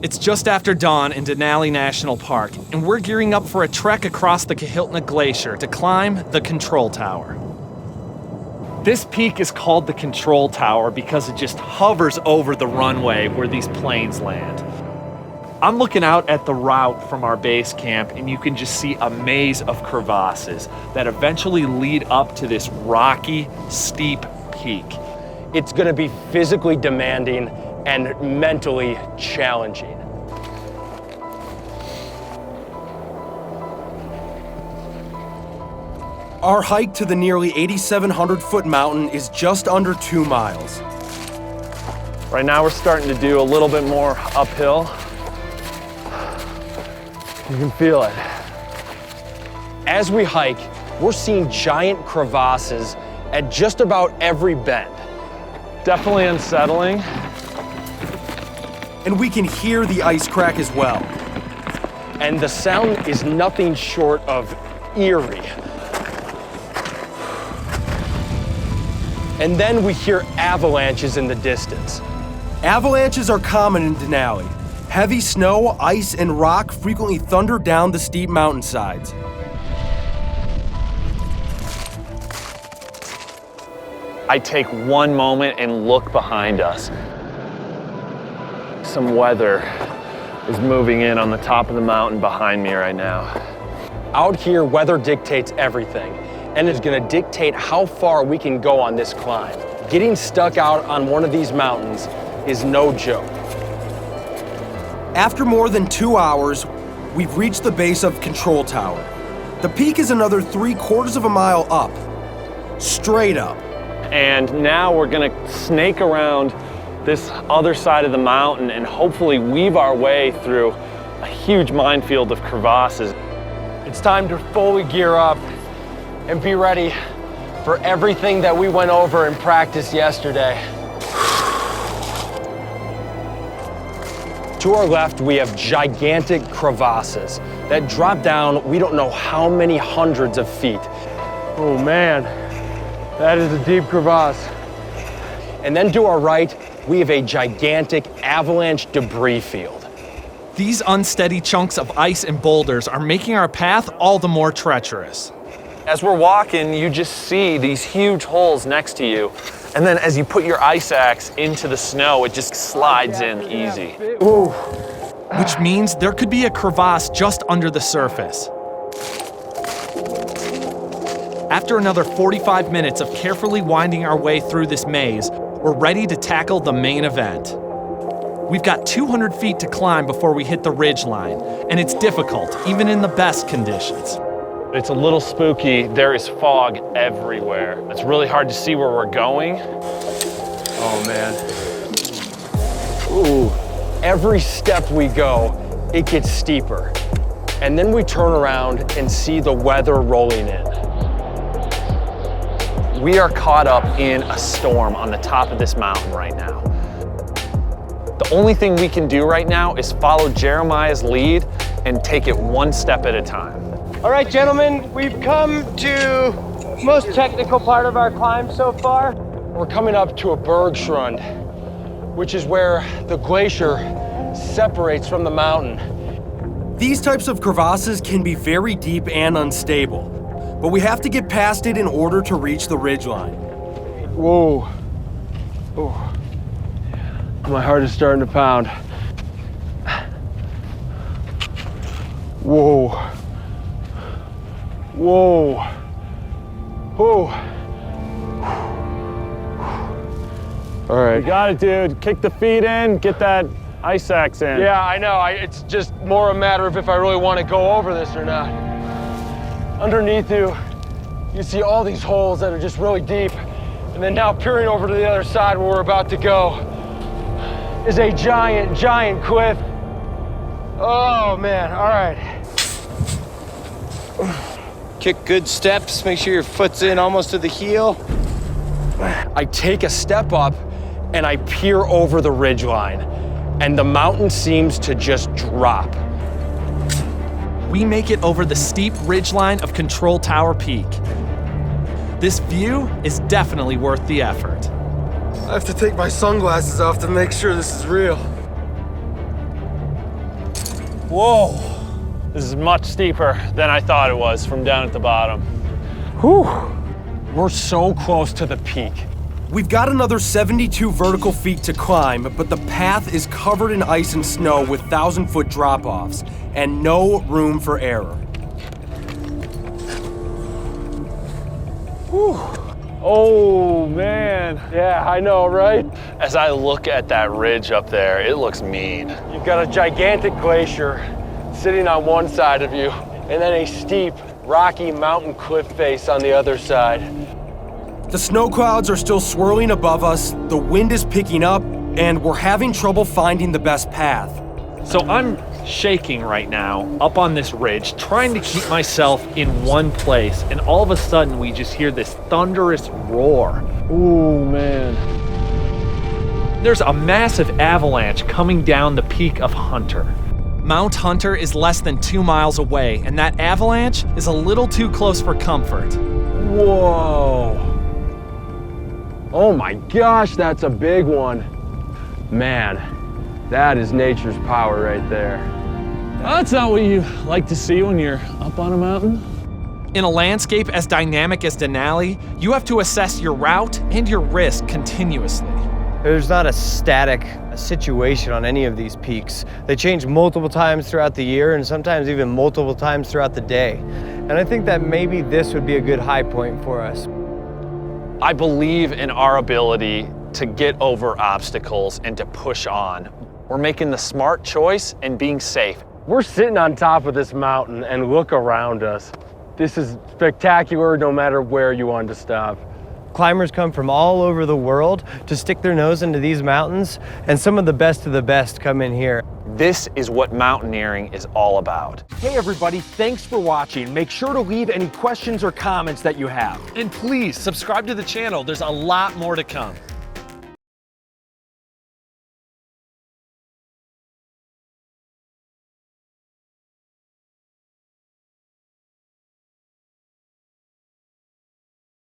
It's just after dawn in Denali National Park, and we're gearing up for a trek across the Kahiltna Glacier to climb the control tower. This peak is called the control tower because it just hovers over the runway where these planes land. I'm looking out at the route from our base camp, and you can just see a maze of crevasses that eventually lead up to this rocky, steep peak. It's going to be physically demanding and mentally challenging. Our hike to the nearly 8,700-foot mountain is just under 2 miles. Right now we're starting to do a little bit more uphill. You can feel it. As we hike, we're seeing giant crevasses at just about every bend. Definitely unsettling. And we can hear the ice crack as well. And the sound is nothing short of eerie. And then we hear avalanches in the distance. Avalanches are common in Denali. Heavy snow, ice, and rock frequently thunder down the steep mountainsides. I take one moment and look behind us. Some weather is moving in on the top of the mountain behind me right now. Out here, weather dictates everything, and it's gonna dictate how far we can go on this climb. Getting stuck out on one of these mountains is no joke. After more than 2 hours, we've reached the base of Control Tower. The peak is another 3/4 of a mile up, straight up. And now we're gonna snake around this other side of the mountain and hopefully weave our way through a huge minefield of crevasses. It's time to fully gear up and be ready for everything that we went over in practice yesterday. To our left, we have gigantic crevasses that drop down we don't know how many hundreds of feet. Oh man, that is a deep crevasse. And then to our right, we have a gigantic avalanche debris field. These unsteady chunks of ice and boulders are making our path all the more treacherous. As we're walking, you just see these huge holes next to you. And then as you put your ice axe into the snow, it just slides in easy. Ooh. Which means there could be a crevasse just under the surface. After another 45 minutes of carefully winding our way through this maze, we're ready to tackle the main event. We've got 200 feet to climb before we hit the ridge line, and it's difficult, even in the best conditions. It's a little spooky. There is fog everywhere. It's really hard to see where we're going. Oh man. Ooh. Every step we go, it gets steeper. And then we turn around and see the weather rolling in. We are caught up in a storm on the top of this mountain right now. The only thing we can do right now is follow Jeremiah's lead and take it one step at a time. All right, gentlemen, we've come to the most technical part of our climb so far. We're coming up to a Bergschrund, which is where the glacier separates from the mountain. These types of crevasses can be very deep and unstable, but we have to get past it in order to reach the ridgeline. Whoa. Oh. My heart is starting to pound. Whoa. Whoa. Whoa. All right. You got it, dude. Kick the feet in, get that ice axe in. Yeah, I know. It's just more a matter of if I really want to go over this or not. Underneath you, you see all these holes that are just really deep. And then now peering over to the other side where we're about to go is a giant, giant cliff. Oh man, all right. Kick good steps, make sure your foot's in almost to the heel. I take a step up and I peer over the ridgeline, and the mountain seems to just drop. We make it over the steep ridgeline of Control Tower Peak. This view is definitely worth the effort. I have to take my sunglasses off to make sure this is real. Whoa. This is much steeper than I thought it was from down at the bottom. Whew. We're so close to the peak. We've got another 72 vertical feet to climb, but the path is covered in ice and snow with 1,000-foot drop-offs, and no room for error. Whew. Oh, man. Yeah, I know, right? As I look at that ridge up there, it looks mean. You've got a gigantic glacier sitting on one side of you, and then a steep, rocky mountain cliff face on the other side. The snow clouds are still swirling above us, the wind is picking up, and we're having trouble finding the best path. So I'm shaking right now up on this ridge, trying to keep myself in one place, and all of a sudden we just hear this thunderous roar. Ooh, man. There's a massive avalanche coming down the peak of Hunter. Mount Hunter is less than 2 miles away, and that avalanche is a little too close for comfort. Whoa. Oh my gosh, that's a big one. Man, that is nature's power right there. That's not what you like to see when you're up on a mountain. In a landscape as dynamic as Denali, you have to assess your route and your risk continuously. There's not a static situation on any of these peaks. They change multiple times throughout the year and sometimes even multiple times throughout the day. And I think that maybe this would be a good high point for us. I believe in our ability to get over obstacles and to push on. We're making the smart choice and being safe. We're sitting on top of this mountain and look around us. This is spectacular no matter where you want to stop. Climbers come from all over the world to stick their nose into these mountains, and some of the best come in here. This is what mountaineering is all about. Hey everybody, thanks for watching. Make sure to leave any questions or comments that you have. And please subscribe to the channel, there's a lot more to come.